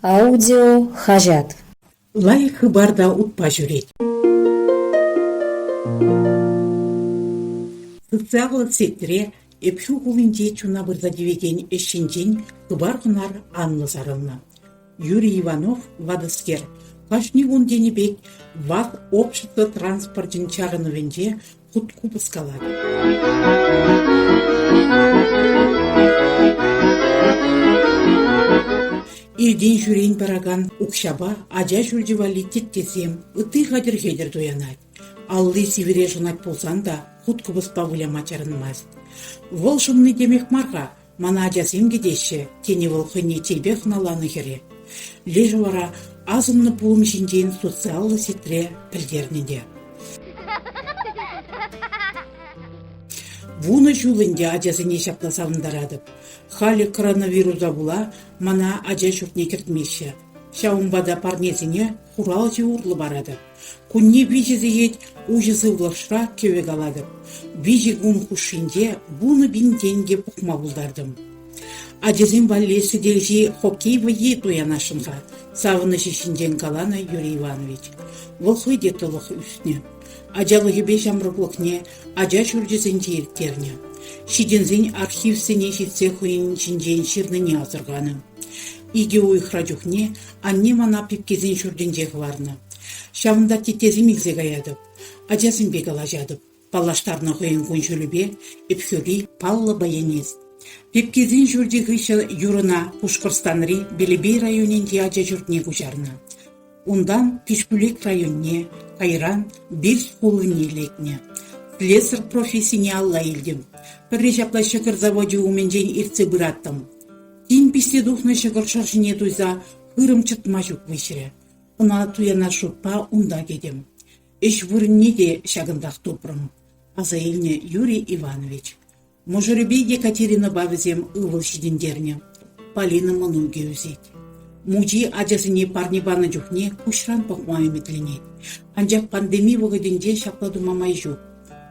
Аудио хажат. Лай хыбарда утпа жүрет. Социалы сектіре эпшу кулинде чуна бырда девеген эшшенжен хыбар хынар анны сарылна. Юрий Иванов, вадыскер, кашни он денебек ват общество транспортын чарыновенде хутку пыскалады. Ирден жүрейін бараган укшаба ажа жүрдевали теттесем, ыты хадыр-хедір доянат. Аллы севере жынат болсан да, хутку быспа вуляма чарынмаз. Вол шумны демек марға, мана ажасем кедеші, тені вол хыне телбе хыналаны хере. Лежі вара азымны пулым жинден социалы сетре пілдернеде. Вуны жулынде ажасыне шапласавындарадып. Хали коронавируса була, мана ажа жұртне кіртмеші. Шаумбада парнезіне хурал жауырлы барады. Күнне бейжізі ет, ужызы влашра кевек аладып. Бейжі гун хушинде буны бинтенге пұқма бұлдардым. Ажазын баллесі делжи хоккей вайе тоянашынға. Савыны шешінден калана Юрий Иванович. Волхы детылық үстіне. Ажалығы беш амрықлықне, ажа жүрдізін жиірттеріне. Шидензін архивсіне жетсе құйын жинжен шырныне азырғаны. Иге ойқыра жүхне, анне мана пепкезін жүрден жеғыларны. Шавында тетезі мегзе гаядып, ажасын бек алажадып. Палаштарны құйын күншілібе, эпхөри паллы баянез. Пепкезін жүрде ғышы юрына Пушкырстанри Белебей районенде ажа жүрдне күжарны. Ондан Пешпүлек районне, Кайран бір қолыне лекне. Слесар профессияне алла елдім. Бірре жапла шықыр заводе уменжен ирце бұраттым. Тин писте духны шықыр шаршыне туйза хырым чытма жүк вешірі. Она туяна шутпа унда кедем. Эш вырынне де шагындақ топрым. Аза елне Юрий Иванович. Можырыбе Екатерина бавызем ывыл шидендерне. Полина мұнуге өзет. Мужи ажасыне парнибаны жүхне кушран пақмайы метленет. Анжақ пандемия вғыденде шақладу мамай жүк.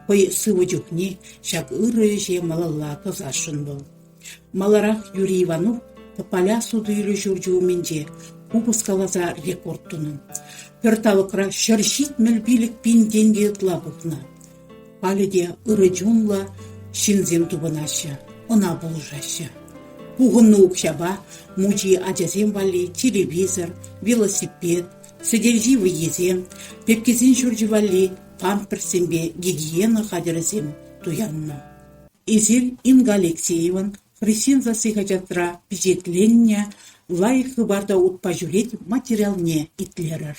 Хой сывы жүхне шақ ыры же малалла тазашын был. Маларақ Юрий Иванов тапаля суды үйлі жүржуыменде кубыскалаза рекорд тұнын. Перталықра шыршит мүлбилік пинденге ұтла бұқна. Паледе ыры жунла шинзем тубынашы, она бұлжашы. Пуғынны укшаба, мужи ажазем вали, телевизор, велосипед, сыдержи выезем, пепкезен жүржі вали, памперсембе гигиена хадырызем туянна. Изир Инга Алексееван хрисин засыхачатра пижетленне, лайықы барда утпа жүрет материалне итлерір.